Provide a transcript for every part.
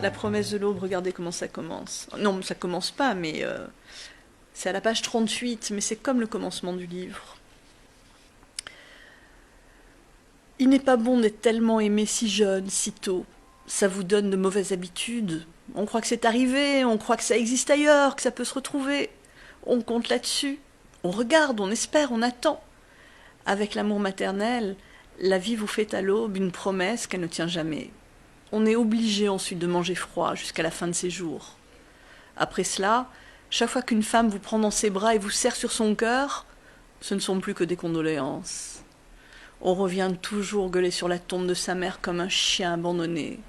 La promesse de l'aube, regardez comment ça commence. Non, ça commence pas, mais c'est à la page 38, mais c'est comme le commencement du livre. Il n'est pas bon d'être tellement aimé si jeune, si tôt. Ça vous donne de mauvaises habitudes. On croit que c'est arrivé, on croit que ça existe ailleurs, que ça peut se retrouver. On compte là-dessus. On regarde, on espère, on attend. Avec l'amour maternel, la vie vous fait à l'aube une promesse qu'elle ne tient jamais. On est obligé ensuite de manger froid jusqu'à la fin de ses jours. Après cela, chaque fois qu'une femme vous prend dans ses bras et vous serre sur son cœur, ce ne sont plus que des condoléances. On revient toujours gueuler sur la tombe de sa mère comme un chien abandonné.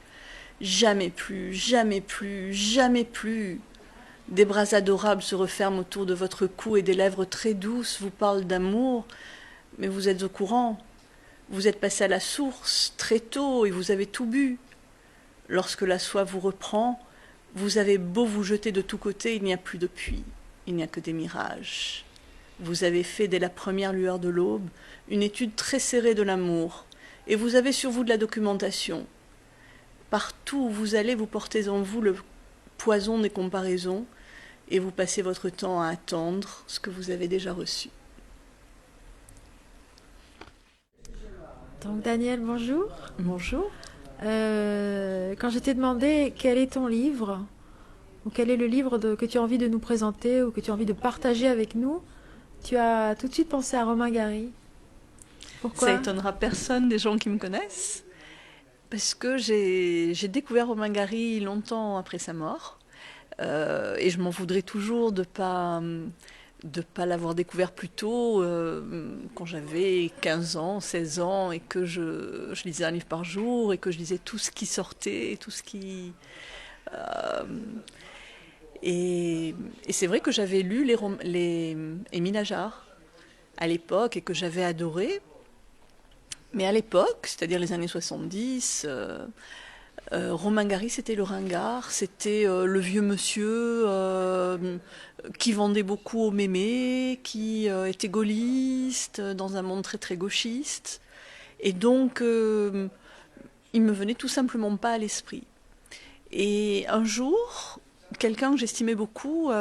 Jamais plus, jamais plus, jamais plus. Des bras adorables se referment autour de votre cou et des lèvres très douces vous parlent d'amour, mais vous êtes au courant. Vous êtes passé à la source très tôt et vous avez tout bu. Lorsque la soif vous reprend, vous avez beau vous jeter de tous côtés, il n'y a plus de puits, il n'y a que des mirages. Vous avez fait dès la première lueur de l'aube une étude très serrée de l'amour, et vous avez sur vous de la documentation. Partout où vous allez, vous portez en vous le poison des comparaisons, et vous passez votre temps à attendre ce que vous avez déjà reçu. Donc Daniel, bonjour. Bonjour. Quand je t'ai demandé quel est ton livre, ou quel est le livre que tu as envie de nous présenter ou que tu as envie de partager avec nous, tu as tout de suite pensé à Romain Gary. Ça Pourquoi? étonnera personne des gens qui me connaissent, parce que j'ai découvert Romain Gary longtemps après sa mort. Et je m'en voudrais toujours de pas l'avoir découvert plus tôt, quand j'avais 15 ans, 16 ans, et que je lisais un livre par jour, et que je lisais tout ce qui sortait, tout ce qui... euh, et c'est vrai que j'avais lu les Émile Ajar à l'époque, et que j'avais adoré. Mais à l'époque, c'est-à-dire les années 70, Romain Gary, c'était le ringard, c'était le vieux monsieur qui vendait beaucoup aux mémés, qui était gaulliste, dans un monde très très gauchiste. Et donc, il me venait tout simplement pas à l'esprit. Et un jour, quelqu'un que j'estimais beaucoup,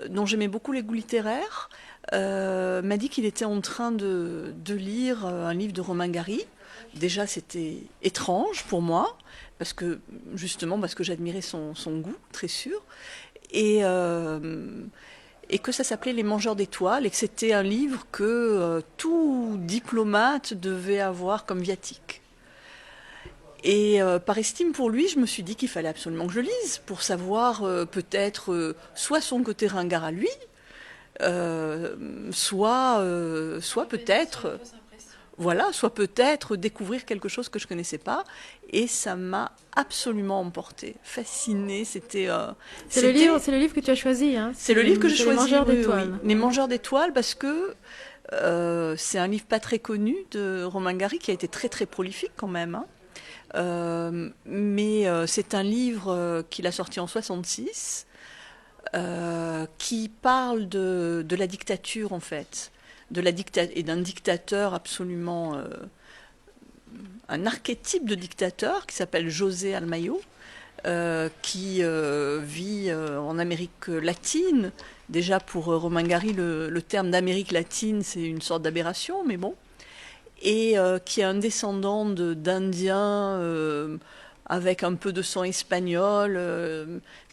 dont j'aimais beaucoup les goûts littéraires, m'a dit qu'il était en train de lire un livre de Romain Gary. Déjà, c'était étrange pour moi, parce que, justement parce que j'admirais son goût, très sûr, et, euh, et que ça s'appelait Les Mangeurs d'étoiles, et que c'était un livre que tout diplomate devait avoir comme viatique. Et par estime pour lui, je me suis dit qu'il fallait absolument que je lise pour savoir peut-être soit son côté ringard à lui, soit peut-être, voilà, soit peut-être découvrir quelque chose que je connaissais pas. Et ça m'a absolument emporté, fasciné. C'était, C'est le livre que tu as choisi, hein? c'est le livre que j'ai C'est Les choisi, Mangeurs oui, oui, oui. d'étoiles. Les Mangeurs d'étoiles, parce que c'est un livre pas très connu de Romain Gary, qui a été très très prolifique quand même, hein. Mais c'est un livre qu'il a sorti en 66, qui parle de la dictature en fait, et d'un dictateur absolument, un archétype de dictateur qui s'appelle José Almayo, qui vit en Amérique latine. Déjà pour Romain Gary, le terme d'Amérique latine, c'est une sorte d'aberration, mais bon. Et qui est un descendant d'Indiens avec un peu de sang espagnol,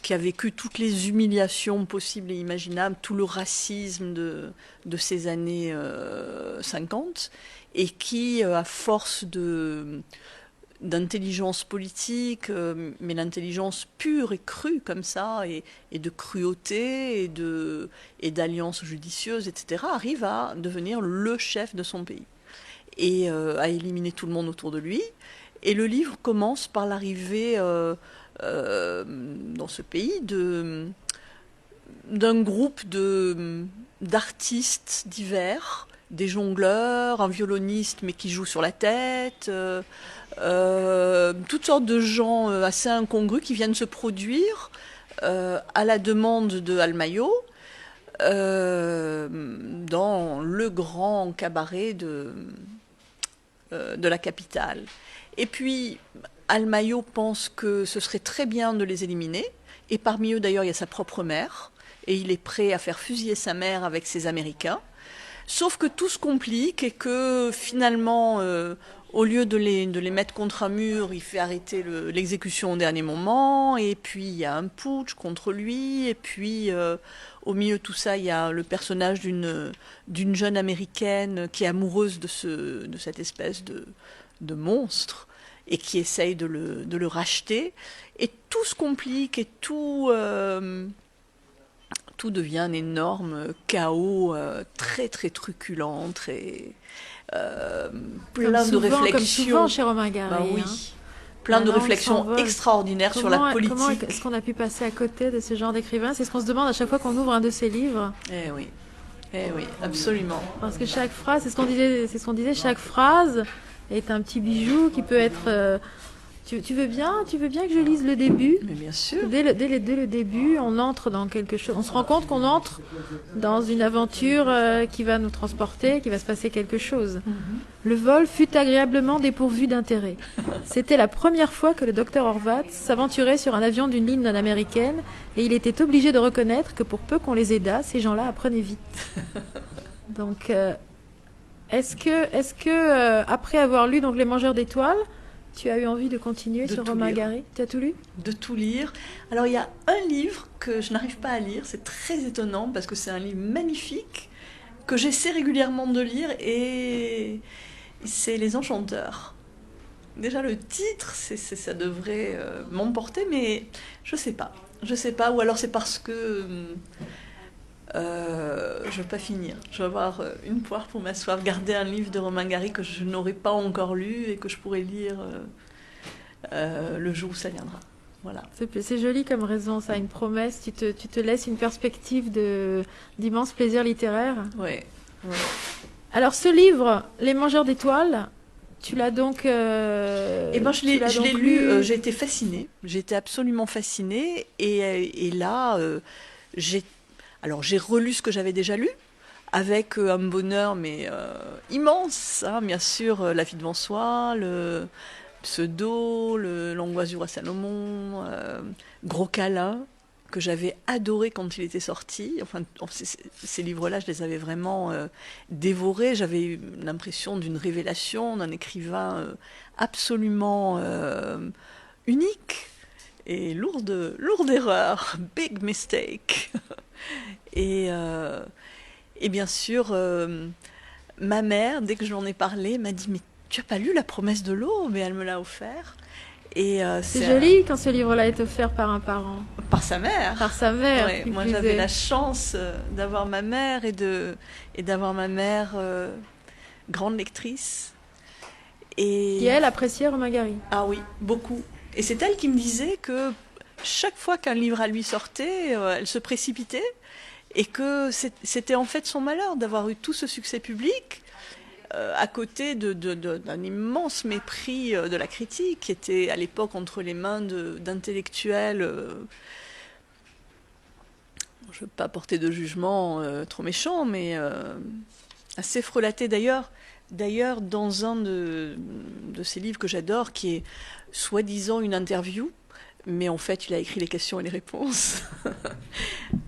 qui a vécu toutes les humiliations possibles et imaginables, tout le racisme de ces années 50, et qui, à force d'intelligence politique, mais l'intelligence pure et crue comme ça, et de cruauté, et d'alliances judicieuses, etc., arrive à devenir le chef de son pays et à éliminer tout le monde autour de lui. Et le livre commence par l'arrivée dans ce pays d'un groupe d'artistes divers, des jongleurs, un violoniste mais qui joue sur la tête, toutes sortes de gens assez incongrus qui viennent se produire à la demande de Almayo dans le grand cabaret de la capitale. Et puis, Almayo pense que ce serait très bien de les éliminer. Et parmi eux, d'ailleurs, il y a sa propre mère. Et il est prêt à faire fusiller sa mère avec ses Américains. Sauf que tout se complique et que finalement, au lieu de les mettre contre un mur, il fait arrêter l'exécution au dernier moment. Et puis il y a un putsch contre lui. Et puis au milieu de tout ça, il y a le personnage d'une jeune américaine qui est amoureuse de cette espèce de monstre et qui essaye de le racheter. Et tout se complique et tout devient un énorme chaos très très truculent, très plein de réflexions. Comme souvent chez Romain Gary. Bah oui. Hein. Plein de réflexions extraordinaires sur la politique. Comment est-ce qu'on a pu passer à côté de ce genre d'écrivain? C'est ce qu'on se demande à chaque fois qu'on ouvre un de ses livres. Eh oui, absolument. Parce que chaque phrase, c'est ce qu'on disait, chaque phrase est un petit bijou qui peut être... Tu veux bien que je lise le début? Mais bien sûr. Dès le début, on entre dans quelque chose. On se rend compte qu'on entre dans une aventure qui va nous transporter, qui va se passer quelque chose. Le vol fut agréablement dépourvu d'intérêt. C'était la première fois que le docteur Horvath s'aventurait sur un avion d'une ligne non américaine et il était obligé de reconnaître que pour peu qu'on les aidât, ces gens-là apprenaient vite. Donc, est-ce que après avoir lu donc Les Mangeurs d'étoiles, tu as eu envie de continuer sur Romain Gary? Tu as tout lu? De tout lire. Alors, il y a un livre que je n'arrive pas à lire. C'est très étonnant parce que c'est un livre magnifique que j'essaie régulièrement de lire et c'est Les Enchanteurs. Déjà, le titre, ça devrait m'emporter, mais je sais pas. Ou alors c'est parce que je veux pas finir. Je vais avoir une poire pour ma soif. Garder un livre de Romain Gary que je n'aurais pas encore lu et que je pourrais lire le jour où ça viendra. Voilà. C'est joli comme raison, ça, une promesse. Tu te laisses une perspective d'immense plaisir littéraire. Oui. Alors, ce livre, Les Mangeurs d'étoiles, tu l'as donc... Eh ben, je l'ai lu, j'ai été fascinée. J'ai été absolument fascinée. Et là, j'ai relu ce que j'avais déjà lu, avec un bonheur mais immense, hein, bien sûr, La vie devant soi, le Pseudo, L'angoisse du roi Salomon, Gros câlin, que j'avais adoré quand il était sorti. Enfin, ces livres-là, je les avais vraiment dévorés. J'avais eu l'impression d'une révélation, d'un écrivain absolument unique. Et lourde erreur, big mistake. Et bien sûr, ma mère, dès que je lui en ai parlé, m'a dit « Mais tu n'as pas lu La promesse de l'aube ?» Et elle me l'a offert. Et c'est joli quand ce livre-là est offert par un parent. Par sa mère. Par sa mère. Ouais, moi, j'avais la chance d'avoir ma mère et d'avoir ma mère grande lectrice. Et elle appréciait Romain Gary. Ah oui, beaucoup. Et c'est elle qui me disait que chaque fois qu'un livre à lui sortait, elle se précipitait et que c'était en fait son malheur d'avoir eu tout ce succès public à côté d'un immense mépris de la critique qui était à l'époque entre les mains d'intellectuels. Je ne veux pas porter de jugement trop méchant, mais assez frelaté d'ailleurs. D'ailleurs, dans un de ces livres que j'adore, qui est soi-disant une interview, mais en fait, il a écrit les questions et les réponses.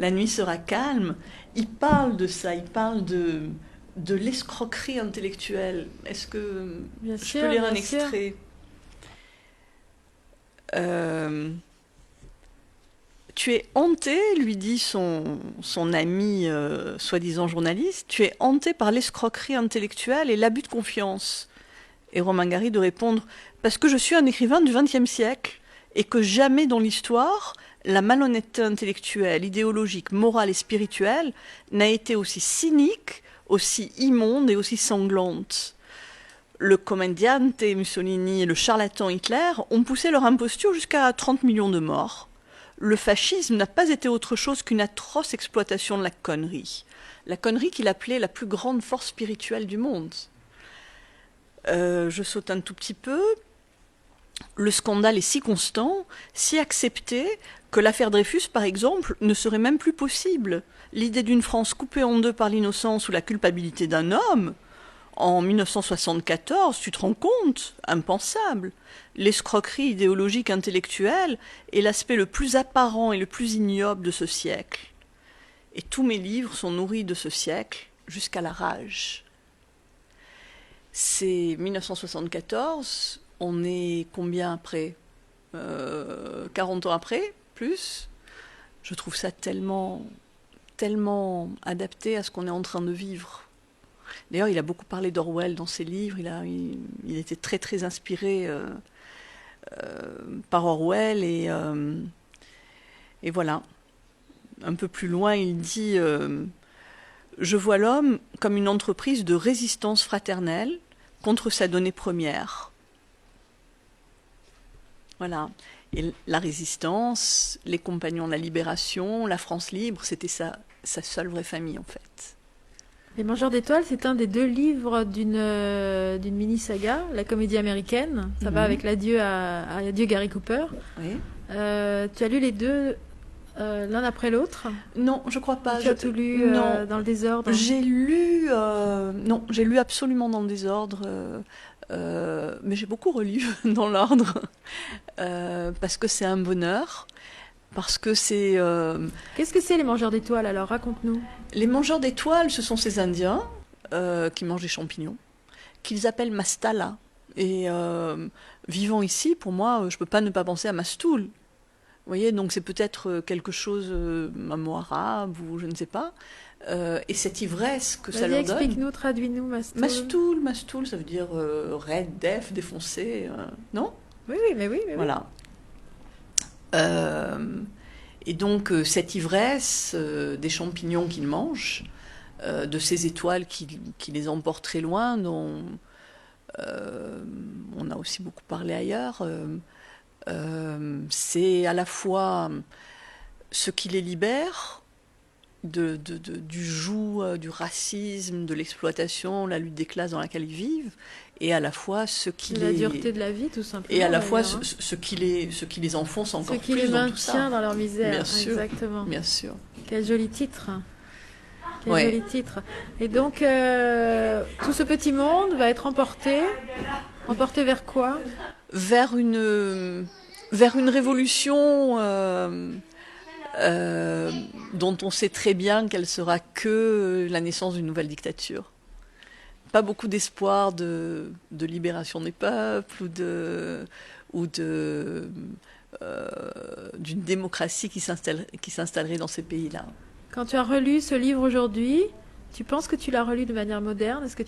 La nuit sera calme. Il parle de ça, il parle de l'escroquerie intellectuelle. Est-ce que je peux lire un extrait? Tu es hanté, lui dit son ami soi-disant journaliste, tu es hanté par l'escroquerie intellectuelle et l'abus de confiance. Et Romain Gary de répondre, parce que je suis un écrivain du XXe siècle et que jamais dans l'histoire, la malhonnêteté intellectuelle, idéologique, morale et spirituelle n'a été aussi cynique, aussi immonde et aussi sanglante. Le comediante Mussolini et le charlatan Hitler ont poussé leur imposture jusqu'à 30 millions de morts. Le fascisme n'a pas été autre chose qu'une atroce exploitation de la connerie. La connerie qu'il appelait la plus grande force spirituelle du monde. Je saute un tout petit peu. Le scandale est si constant, si accepté, que l'affaire Dreyfus, par exemple, ne serait même plus possible. L'idée d'une France coupée en deux par l'innocence ou la culpabilité d'un homme, en 1974, tu te rends compte, impensable, l'escroquerie idéologique intellectuelle est l'aspect le plus apparent et le plus ignoble de ce siècle. Et tous mes livres sont nourris de ce siècle jusqu'à la rage. C'est 1974, on est combien après 40 ans après, plus. Je trouve ça tellement adapté à ce qu'on est en train de vivre. D'ailleurs, il a beaucoup parlé d'Orwell dans ses livres, il était très très inspiré par Orwell, et voilà. Un peu plus loin, il dit je vois l'homme comme une entreprise de résistance fraternelle contre sa donnée première. Voilà. Et la résistance, les compagnons de la libération, la France libre, c'était sa seule vraie famille, en fait. Les Mangeurs d'étoiles, c'est un des 2 livres d'une mini-saga, la comédie américaine. Ça va avec l'adieu à Adieu Gary Cooper. Oui. Tu as lu les 2 l'un après l'autre? Non, je crois pas. Tu as tout lu dans le désordre? J'ai lu... non, j'ai lu absolument dans le désordre, mais j'ai beaucoup relu dans l'ordre, parce que c'est un bonheur, parce que c'est... Qu'est-ce que c'est les Mangeurs d'étoiles alors? Raconte-nous. Les Mangeurs d'étoiles, ce sont ces Indiens qui mangent des champignons, qu'ils appellent Mastala. Et vivant ici, pour moi, je ne peux pas ne pas penser à Mastoul. Vous voyez, donc c'est peut-être quelque chose, un mot arabe ou je ne sais pas. Et cette ivresse que ça leur donne. Explique-nous, traduis-nous Mastoul. Mastoul, ça veut dire raide, def, défoncé, non? Oui, mais oui. Voilà. Et donc cette ivresse des champignons qu'ils mangent, de ces étoiles qui les emportent très loin, dont on a aussi beaucoup parlé ailleurs, c'est à la fois ce qui les libère du joug, du racisme, de l'exploitation, la lutte des classes dans laquelle ils vivent, et à la fois ce qui la dureté de la vie, tout simplement. Et à la fois ce qui les enfonce encore plus dans tout ça. Ce qui les maintient dans leur misère. Bien sûr, exactement. Bien sûr. Quel joli titre. Joli titre. Et donc, tout ce petit monde va être emporté vers quoi? Vers une révolution dont on sait très bien qu'elle sera que la naissance d'une nouvelle dictature. Pas beaucoup d'espoir de libération des peuples ou d'une démocratie qui s'installerait dans ces pays-là. Quand tu as relu ce livre aujourd'hui, tu penses que tu l'as relu de manière moderne? Est-ce que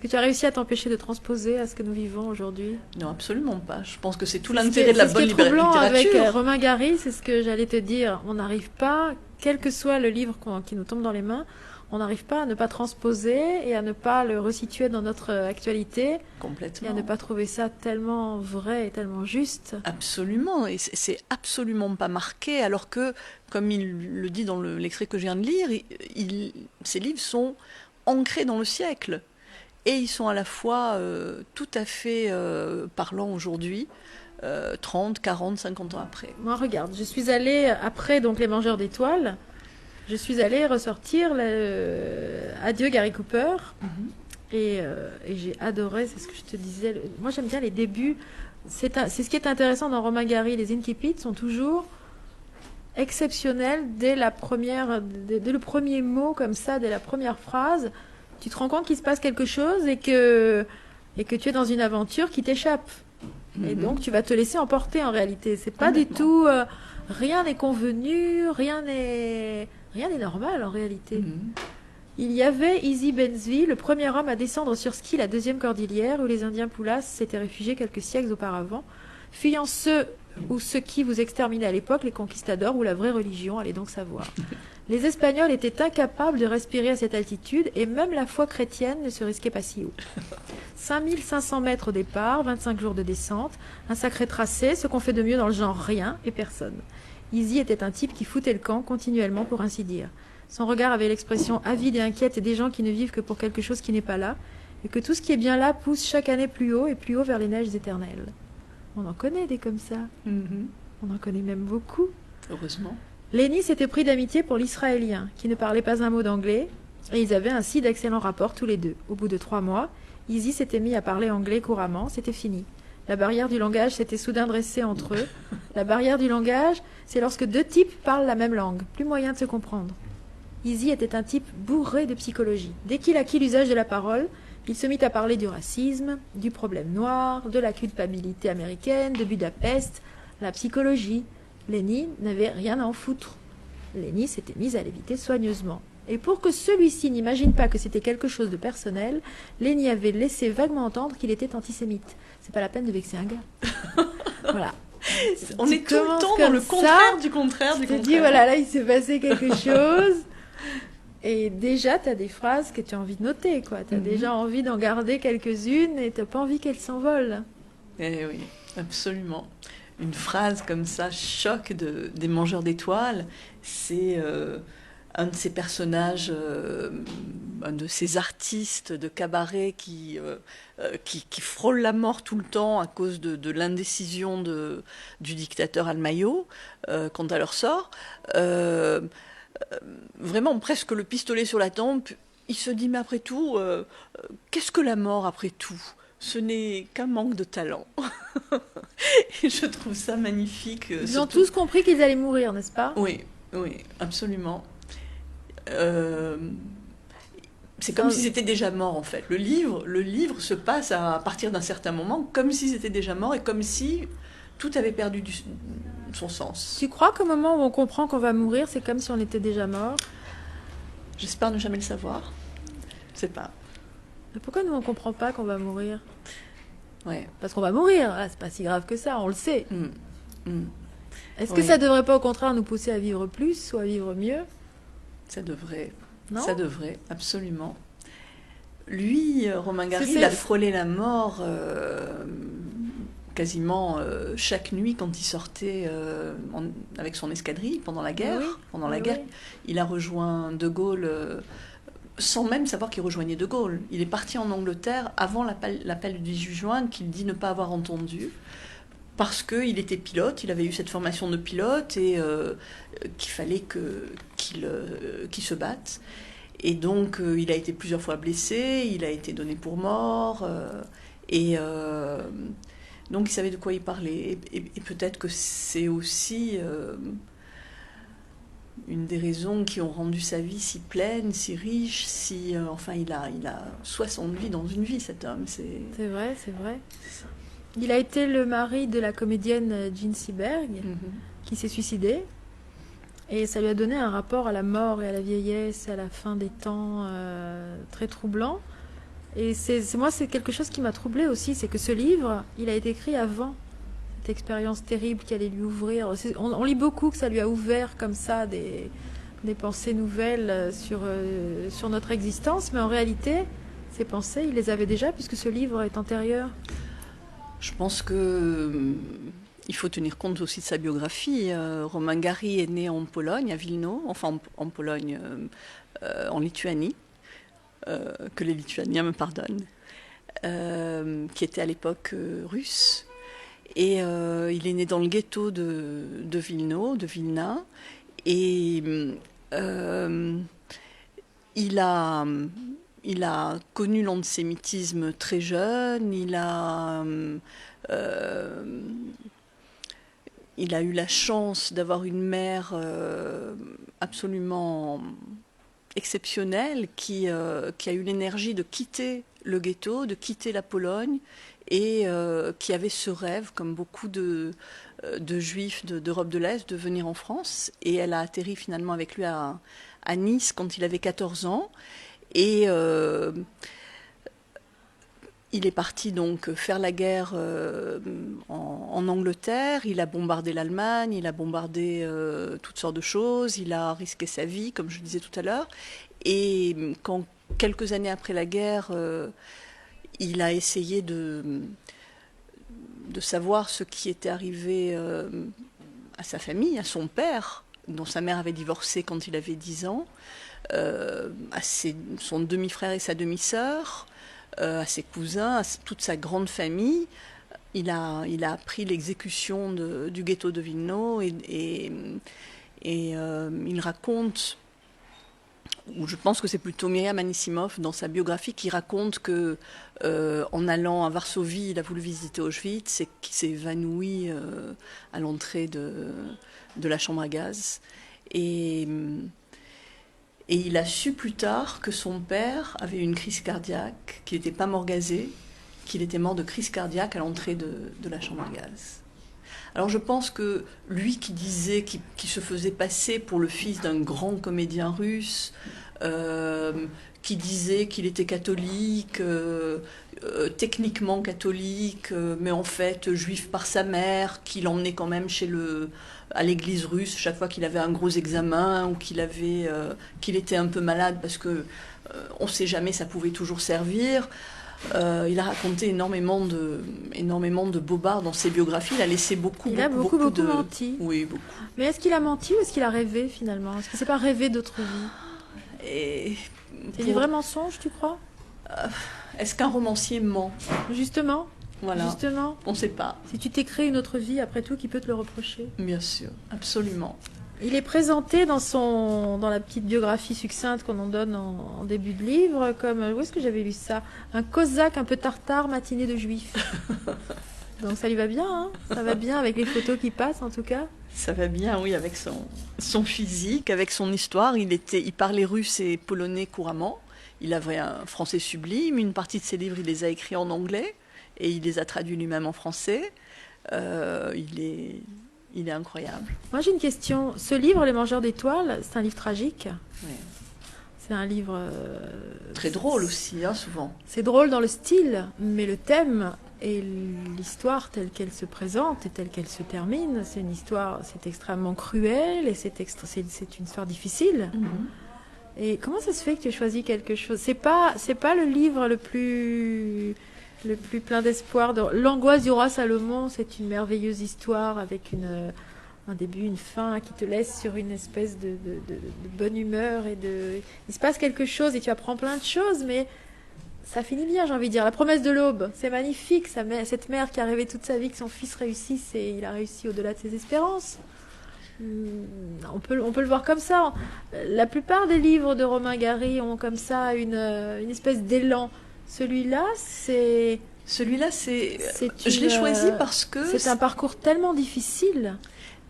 tu as réussi à t'empêcher de transposer à ce que nous vivons aujourd'hui? Non, absolument pas. Je pense que c'est tout l'intérêt de la bonne littérature. Avec Romain Gary, c'est ce que j'allais te dire. On n'arrive pas, quel que soit le livre qui nous tombe dans les mains, on n'arrive pas à ne pas transposer et à ne pas le resituer dans notre actualité. Complètement. Et à ne pas trouver ça tellement vrai et tellement juste. Absolument. Et c'est absolument pas marqué, alors que, comme il le dit dans l'extrait que je viens de lire, ces livres sont ancrés dans le siècle. Et ils sont à la fois tout à fait parlants aujourd'hui, 30, 40, 50 ans après. Moi, regarde, je suis allée, après donc Les Mangeurs d'étoiles, je suis allée ressortir Adieu Gary Cooper. Et j'ai adoré, c'est ce que je te disais. Moi, j'aime bien les débuts. C'est ce qui est intéressant dans Romain Gary. Les incipits sont toujours exceptionnels dès le premier mot, comme ça, dès la première phrase. Tu te rends compte qu'il se passe quelque chose et que tu es dans une aventure qui t'échappe. Et donc, tu vas te laisser emporter en réalité. C'est pas du tout... rien n'est convenu, rien n'est normal en réalité. Il y avait Easy Bensby, le premier homme à descendre sur ski la deuxième cordillère, où les Indiens Poulas s'étaient réfugiés quelques siècles auparavant, fuyant ceux qui vous exterminaient à l'époque, les conquistadors ou la vraie religion, allez donc savoir. Les Espagnols étaient incapables de respirer à cette altitude, et même la foi chrétienne ne se risquait pas si haut. 5500 mètres au départ, 25 jours de descente, un sacré tracé, ce qu'on fait de mieux dans le genre rien et personne. Easy était un type qui foutait le camp continuellement, pour ainsi dire. Son regard avait l'expression avide et inquiète des gens qui ne vivent que pour quelque chose qui n'est pas là, et que tout ce qui est bien là pousse chaque année plus haut et plus haut vers les neiges éternelles. On en connaît des comme ça. On en connaît même beaucoup. Heureusement. Lenny s'était pris d'amitié pour l'Israélien, qui ne parlait pas un mot d'anglais, Et ils avaient ainsi d'excellents rapports tous les deux. Au bout de 3 mois, Izzy s'était mis à parler anglais couramment, c'était fini. La barrière du langage s'était soudain dressée entre eux. La barrière du langage, c'est lorsque deux types parlent la même langue. Plus moyen de se comprendre. Izzy était un type bourré de psychologie. Dès qu'il acquit l'usage de la parole, il se mit à parler du racisme, du problème noir, de la culpabilité américaine, de Budapest, la psychologie. Lenny n'avait rien à en foutre. Lenny s'était mise à l'éviter soigneusement. Et pour que celui-ci n'imagine pas que c'était quelque chose de personnel, Lenny avait laissé vaguement entendre qu'il était antisémite. C'est pas la peine de vexer un gars. Voilà. On est tout le commences temps dans comme le ça, contraire du contraire Tu du te contraire. dis, voilà, là, il s'est passé quelque chose. Et déjà, tu as des phrases que tu as envie de noter, quoi. Tu as déjà envie d'en garder quelques-unes et tu n'as pas envie qu'elles s'envolent. Eh oui, absolument. Une phrase comme ça, choc des mangeurs d'étoiles, c'est un de ces personnages, un de ces artistes de cabaret qui frôlent la mort tout le temps à cause de l'indécision du dictateur Almayo quant à leur sort. Vraiment presque le pistolet sur la tempe, il se dit mais après tout, qu'est-ce que la mort après tout? Ce n'est qu'un manque de talent. Et je trouve ça magnifique. Ils ont tous compris qu'ils allaient mourir, n'est-ce pas? Oui, oui, absolument. C'est comme si c'était déjà mort en fait. Le livre se passe à partir d'un certain moment comme si c'était déjà mort et comme si tout avait perdu son sens. Tu crois qu'au moment où on comprend qu'on va mourir, c'est comme si on était déjà mort? J'espère ne jamais le savoir. Je sais pas. Mais pourquoi nous on comprend pas qu'on va mourir? Ouais. Parce qu'on va mourir, ah, c'est pas si grave que ça, on le sait. Est-ce que Oui. ça devrait pas au contraire nous pousser à vivre plus ou à vivre mieux? Ça devrait. Non? Ça devrait, absolument. Lui, Romain Gary, C'est- il a frôlé la mort quasiment chaque nuit quand il sortait avec son escadrille pendant la guerre. Oui, Pendant la oui, guerre, oui. il a rejoint De Gaulle sans même savoir qu'il rejoignait De Gaulle. Il est parti en Angleterre avant l'appel du 18 juin qu'il dit ne pas avoir entendu. Parce qu'il était pilote, il avait eu cette formation de pilote et qu'il fallait qu'il se batte. Et donc, il a été plusieurs fois blessé, il a été donné pour mort. Donc, il savait de quoi il parlait. Et peut-être que c'est aussi une des raisons qui ont rendu sa vie si pleine, si riche, enfin, il a 60 vies dans une vie, cet homme. C'est vrai, c'est vrai. Il a été le mari de la comédienne Jean Seberg, qui s'est suicidée. Et ça lui a donné un rapport à la mort et à la vieillesse, à la fin des temps très troublant. Et moi, c'est quelque chose qui m'a troublée aussi, c'est que ce livre, il a été écrit avant cette expérience terrible qui allait lui ouvrir. On lit beaucoup que ça lui a ouvert comme ça des pensées nouvelles sur notre existence, mais en réalité, ces pensées, il les avait déjà puisque ce livre est antérieur. Je pense que il faut tenir compte aussi de sa biographie. Romain Gary est né en Pologne, à Wilno, enfin en Pologne, en Lituanie, que les Lituaniens me pardonnent, qui était à l'époque russe. Et il est né dans le ghetto de Wilno, de Vilna, et il a connu l'antisémitisme très jeune, il a eu la chance d'avoir une mère absolument exceptionnelle qui a eu l'énergie de quitter le ghetto, de quitter la Pologne et qui avait ce rêve, comme beaucoup de juifs d'Europe de l'Est, de venir en France. Et elle a atterri finalement avec lui à Nice quand il avait 14 ans. Et il est parti donc faire la guerre en Angleterre, il a bombardé l'Allemagne, il a bombardé toutes sortes de choses, il a risqué sa vie, comme je disais tout à l'heure. Et quand, quelques années après la guerre, il a essayé de savoir ce qui était arrivé à sa famille, à son père, dont sa mère avait divorcé quand il avait 10 ans, à son demi-frère et sa demi-sœur, à ses cousins, à toute sa grande famille. Il a appris l'exécution du ghetto de Wilno et il raconte ou je pense que c'est plutôt Myriam Anisimov dans sa biographie qui raconte que en allant à Varsovie, il a voulu visiter Auschwitz et qu'il s'est évanoui à l'entrée de la chambre à gaz. Et, et il a su plus tard que son père avait eu une crise cardiaque, qu'il n'était pas mort gazé, qu'il était mort de crise cardiaque à l'entrée de la chambre à gaz. Alors je pense que lui qui disait, qui se faisait passer pour le fils d'un grand comédien russe, qui disait qu'il était catholique, techniquement catholique, mais en fait juif par sa mère, qui l'emmenait quand même à l'église russe chaque fois qu'il avait un gros examen ou qu'il était un peu malade parce que on ne sait jamais, ça pouvait toujours servir. Il a raconté énormément de bobards dans ses biographies. Il a laissé beaucoup menti. Oui, beaucoup. Mais est-ce qu'il a menti ou est-ce qu'il a rêvé finalement? Est-ce qu'il ne s'est pas rêvé d'autre vie? C'est du vrai mensonge, tu crois? Est-ce qu'un romancier ment? Justement. Voilà. Justement. On ne sait pas. Si tu t'es créé une autre vie, après tout, qui peut te le reprocher? Bien sûr, absolument. Il est présenté dans la petite biographie succincte qu'on en donne en début de livre, comme, où est-ce que j'avais lu ça? Un cosaque un peu tartare, matinée de juif. Donc ça lui va bien, hein? Ça va bien avec les photos qui passent en tout cas. Ça va bien, oui, avec son physique, avec son histoire. Il parlait russe et polonais couramment. Il avait un français sublime. Une partie de ses livres, il les a écrits en anglais et il les a traduits lui-même en français. Il est incroyable. Moi j'ai une question. Ce livre, Les Mangeurs d'étoiles, c'est un livre tragique. Oui. C'est un livre... très drôle aussi, hein, souvent. C'est drôle dans le style, mais le thème et l'histoire telle qu'elle se présente et telle qu'elle se termine, c'est une histoire, c'est extrêmement cruel et c'est une histoire difficile. Mm-hmm. Et comment ça se fait que tu aies choisi quelque chose? C'est pas le livre le plus plein d'espoir. L'angoisse du roi Salomon, c'est une merveilleuse histoire avec un début, une fin qui te laisse sur une espèce de bonne humeur il se passe quelque chose et tu apprends plein de choses, mais ça finit bien, j'ai envie de dire. La promesse de l'aube, c'est magnifique. Cette mère qui a rêvé toute sa vie que son fils réussisse et il a réussi au-delà de ses espérances. On peut le voir comme ça. La plupart des livres de Romain Gary ont comme ça une espèce d'élan. Celui-là, c'est... Je l'ai choisi parce que... C'est un parcours tellement difficile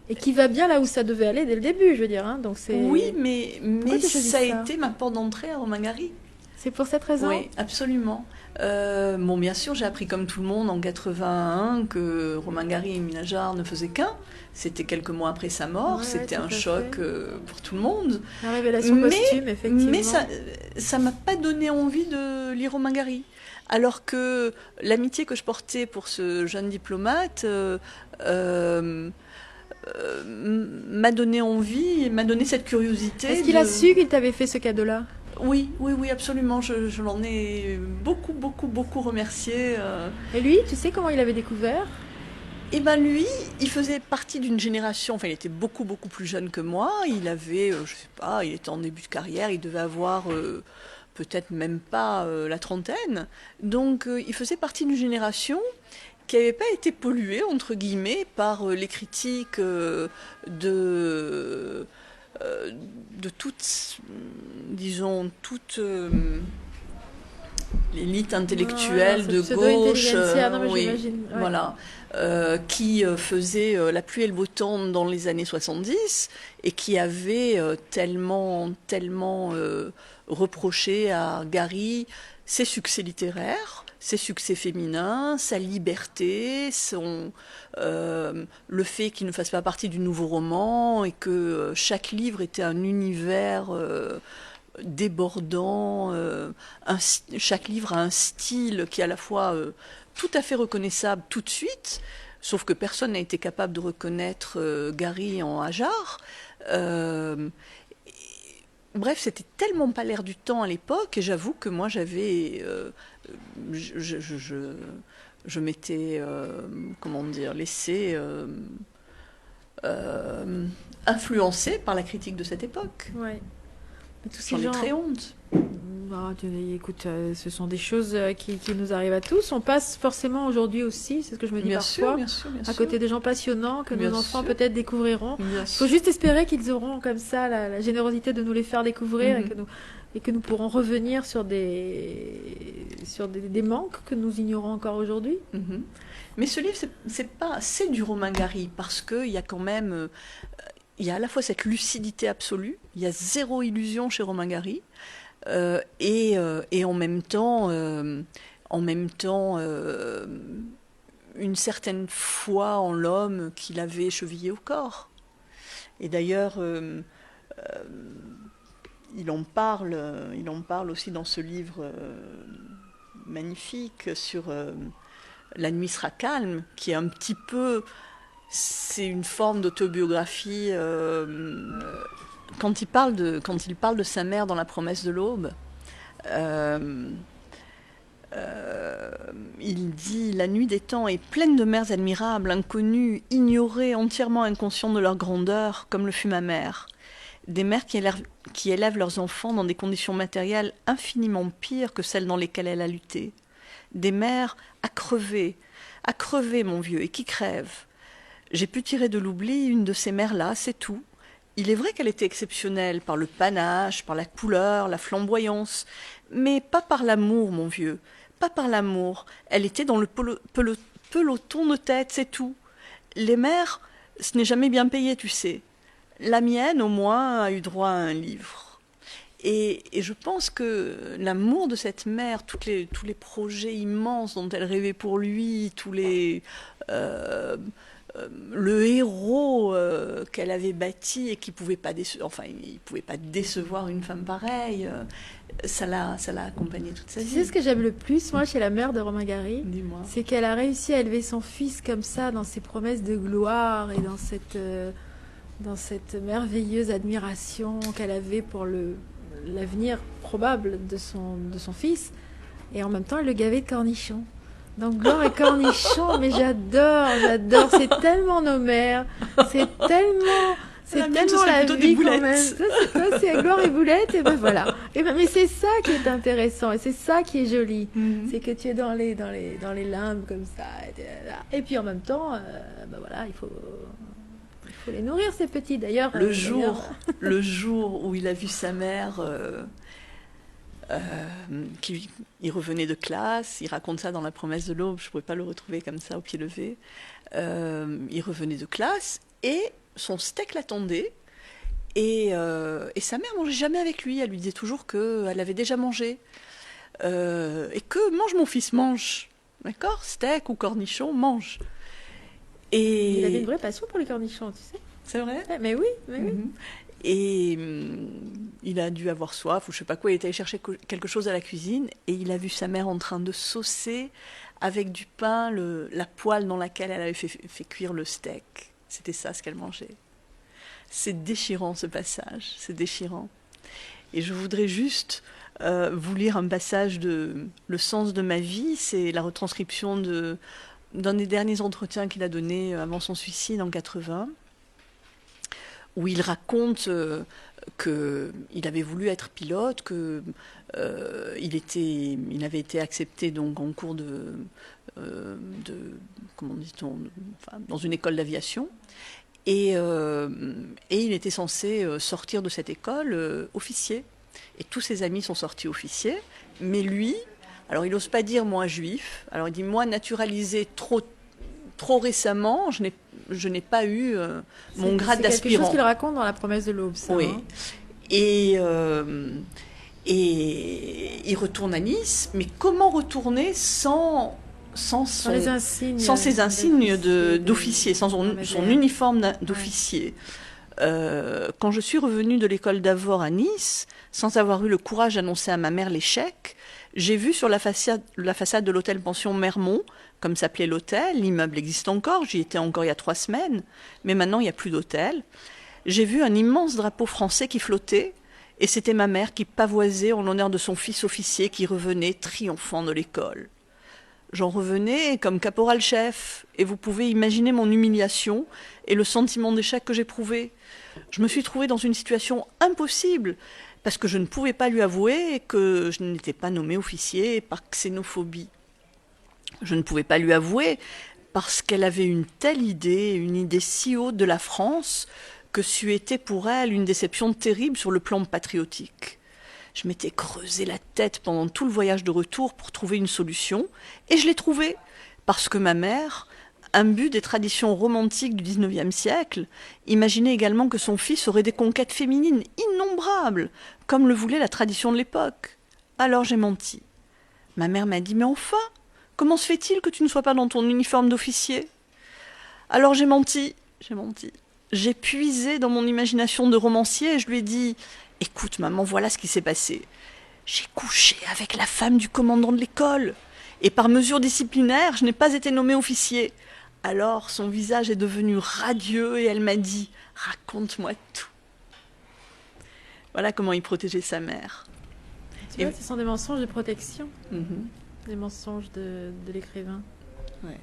et qui va bien là où ça devait aller dès le début, je veux dire. Hein. Donc oui, mais ça a été ma porte d'entrée à Romain Gary. C'est pour cette raison? Oui, absolument. Bon, bien sûr, j'ai appris comme tout le monde en 81 que Romain Gary et Émile Ajar ne faisaient qu'un. C'était quelques mois après sa mort. C'était un choc pour tout le monde. La révélation posthume, effectivement. Mais ça m'a pas donné envie de lire Romain Gary. Alors que l'amitié que je portais pour ce jeune diplomate m'a donné envie, m'a donné cette curiosité. Est-ce qu'il a su qu'il t'avait fait ce cadeau-là? Oui, absolument. Je l'en ai beaucoup remercié. Et lui, tu sais comment il avait découvert? Eh ben lui, il faisait partie d'une génération, enfin il était beaucoup plus jeune que moi. Il avait, je sais pas, il était en début de carrière, il devait avoir peut-être même pas la trentaine. Donc il faisait partie d'une génération qui n'avait pas été polluée, entre guillemets, par les critiques de toute l'élite intellectuelle de gauche, voilà, qui faisait la pluie et le beau temps dans les années 70 et qui avait tellement reproché à Gary ses succès littéraires, ses succès féminins, sa liberté, le fait qu'il ne fasse pas partie du nouveau roman et que chaque livre était un univers débordant. Chaque livre a un style qui est à la fois tout à fait reconnaissable tout de suite, sauf que personne n'a été capable de reconnaître Gary en Ajar. Bref, c'était tellement pas l'air du temps à l'époque, et j'avoue que moi j'avais... je m'étais, laissé influencée par la critique de cette époque. Ouais. J'en ai très honte. Écoute, ce sont des choses qui nous arrivent à tous. On passe forcément aujourd'hui aussi, c'est ce que je me dis parfois, bien sûr, à côté des gens passionnants que bien nos enfants sûr. peut-être découvriront. Bien Il faut sûr. juste espérer qu'ils auront comme ça la générosité de nous les faire découvrir et que nous pourrons revenir sur des manques que nous ignorons encore aujourd'hui. Mhm. Mais ce livre, c'est du Romain Gary, parce qu'il y a quand même, il y a à la fois cette lucidité absolue, il y a zéro illusion chez Romain Gary, et en même temps, une certaine foi en l'homme qu'il avait chevillé au corps. Et d'ailleurs, il en parle aussi dans ce livre magnifique sur La nuit sera calme, qui est un petit peu, c'est une forme d'autobiographie. Quand il parle de sa mère dans La promesse de l'aube, il dit: la nuit des temps est pleine de mères admirables, inconnues, ignorées, entièrement inconscientes de leur grandeur, comme le fut ma mère. Des mères qui élèvent leurs enfants dans des conditions matérielles infiniment pires que celles dans lesquelles elle a lutté. Des mères à crever, mon vieux, et qui crèvent. J'ai pu tirer de l'oubli une de ces mères-là, c'est tout. Il est vrai qu'elle était exceptionnelle par le panache, par la couleur, la flamboyance, mais pas par l'amour, mon vieux, pas par l'amour. Elle était dans le peloton de tête, c'est tout. Les mères, ce n'est jamais bien payé, tu sais. La mienne, au moins, a eu droit à un livre. Et je pense que l'amour de cette mère, tous les projets immenses dont elle rêvait pour lui, le héros qu'elle avait bâti et qui pouvait pas il pouvait pas décevoir une femme pareille, ça l'a accompagné toute sa vie. Tu sais ce que j'aime le plus, moi, chez la mère de Romain Gary? Dis-moi. C'est qu'elle a réussi à élever son fils comme ça, dans ses promesses de gloire et dans cette merveilleuse admiration qu'elle avait pour l'avenir probable de son fils. Et en même temps, elle le gavait de cornichons. Donc, Glore et cornichons, mais j'adore. C'est tellement nos mères. C'est tellement la vie quand même. Ça, c'est Glore et boulettes, et ben voilà. Mais c'est ça qui est intéressant, et c'est ça qui est joli. C'est que tu es dans les limbes comme ça. Et puis en même temps, ben voilà, il faut les nourrir, ces petits. D'ailleurs, le jour où il a vu sa mère, il revenait de classe, il raconte ça dans La promesse de l'aube, je ne pouvais pas le retrouver comme ça au pied levé. Il revenait de classe et son steak l'attendait. Et sa mère mangeait jamais avec lui. Elle lui disait toujours qu'elle avait déjà mangé. Et que mange mon fils, mange. D'accord ? Steak ou cornichon, mange. Et il avait une vraie passion pour les cornichons, tu sais. C'est vrai ? Mais oui. Et il a dû avoir soif ou je sais pas quoi, il était allé chercher quelque chose à la cuisine et il a vu sa mère en train de saucer avec du pain la poêle dans laquelle elle avait fait cuire le steak. C'était ça ce qu'elle mangeait. C'est déchirant ce passage, c'est déchirant. Et je voudrais juste vous lire un passage de Le sens de ma vie, c'est la retranscription d'un des derniers entretiens qu'il a donné avant son suicide en 80, où il raconte qu'il avait voulu être pilote, qu'il avait été accepté donc en cours comment dit-on, dans une école d'aviation, et il était censé sortir de cette école officier. Et tous ses amis sont sortis officiers, mais lui, alors il n'ose pas dire moi juif, alors il dit moi naturalisé trop récemment, je n'ai pas eu mon grade d'aspirant. C'est quelque chose qu'il raconte dans La promesse de l'aube, ça. Oui. Hein. Et il retourne à Nice, mais comment retourner sans ses insignes d'officier, sans son uniforme d'officier. Quand je suis revenue de l'école d'Avord à Nice, sans avoir eu le courage d'annoncer à ma mère l'échec, j'ai vu sur la façade de l'hôtel-pension Mermont, comme s'appelait l'hôtel, l'immeuble existe encore, j'y étais encore il y a 3 semaines, mais maintenant il n'y a plus d'hôtel. J'ai vu un immense drapeau français qui flottait, et c'était ma mère qui pavoisait en l'honneur de son fils officier qui revenait triomphant de l'école. J'en revenais comme caporal-chef, et vous pouvez imaginer mon humiliation et le sentiment d'échec que j'éprouvais. Je me suis trouvée dans une situation impossible, parce que je ne pouvais pas lui avouer que je n'étais pas nommée officier par xénophobie. Je ne pouvais pas lui avouer parce qu'elle avait une telle idée, une idée si haute de la France, que c'eût été pour elle une déception terrible sur le plan patriotique. Je m'étais creusé la tête pendant tout le voyage de retour pour trouver une solution, et je l'ai trouvée, parce que ma mère, imbue des traditions romantiques du XIXe siècle, imaginait également que son fils aurait des conquêtes féminines innombrables, comme le voulait la tradition de l'époque. Alors j'ai menti. Ma mère m'a dit « Mais enfin, comment se fait-il que tu ne sois pas dans ton uniforme d'officier ?» Alors j'ai menti. J'ai puisé dans mon imagination de romancier et je lui ai dit « Écoute maman, voilà ce qui s'est passé. J'ai couché avec la femme du commandant de l'école et par mesure disciplinaire, je n'ai pas été nommée officier. » Alors son visage est devenu radieux et elle m'a dit « Raconte-moi tout. » Voilà comment il protégeait sa mère. Tu vois, ce sont des mensonges de protection, Mhm. des mensonges de l'écrivain. Ouais.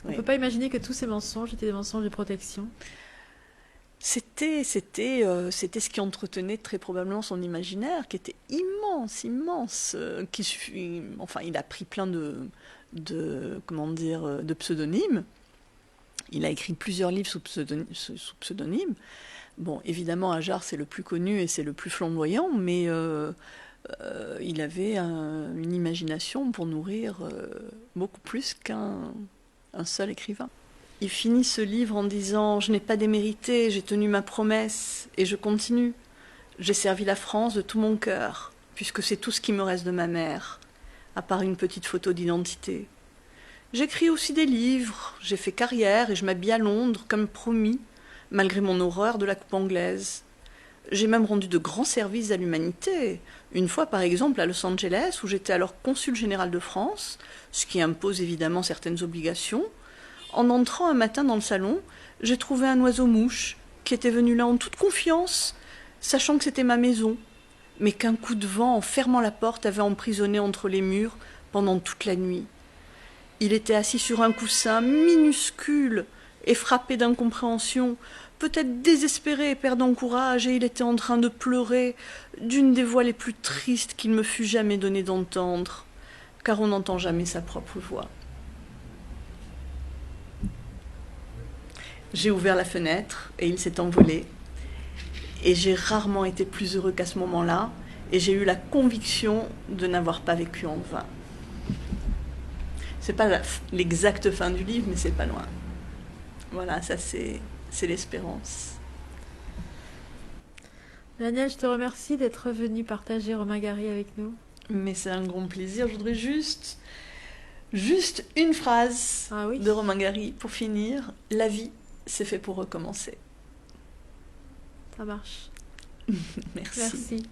On ne peut pas imaginer que tous ces mensonges étaient des mensonges de protection. C'était ce qui entretenait très probablement son imaginaire, qui était immense, enfin, il a pris plein de pseudonymes. Il a écrit plusieurs livres sous pseudonyme. Bon, évidemment, Ajar, c'est le plus connu et c'est le plus flamboyant, mais il avait une imagination pour nourrir beaucoup plus qu'un seul écrivain. Il finit ce livre en disant « Je n'ai pas démérité, j'ai tenu ma promesse et je continue. J'ai servi la France de tout mon cœur, puisque c'est tout ce qui me reste de ma mère, à part une petite photo d'identité. J'écris aussi des livres, j'ai fait carrière et je m'habille à Londres, comme promis, malgré mon horreur de la coupe anglaise. J'ai même rendu de grands services à l'humanité, une fois par exemple à Los Angeles, où j'étais alors consul général de France, ce qui impose évidemment certaines obligations. En entrant un matin dans le salon, j'ai trouvé un oiseau-mouche qui était venu là en toute confiance, sachant que c'était ma maison, mais qu'un coup de vent en fermant la porte avait emprisonné entre les murs pendant toute la nuit. Il était assis sur un coussin minuscule et frappé d'incompréhension, peut-être désespéré et perdant courage, et il était en train de pleurer d'une des voix les plus tristes qu'il me fût jamais donné d'entendre, car on n'entend jamais sa propre voix. J'ai ouvert la fenêtre et il s'est envolé. Et j'ai rarement été plus heureux qu'à ce moment-là. Et j'ai eu la conviction de n'avoir pas vécu en vain. C'est pas l'exacte fin du livre, mais c'est pas loin. Voilà, ça c'est l'espérance. Daniel, je te remercie d'être venu partager Romain Gary avec nous. Mais c'est un grand plaisir. Je voudrais juste une phrase de Romain Gary pour finir. La vie, c'est fait pour recommencer. Ça marche. Merci. Merci.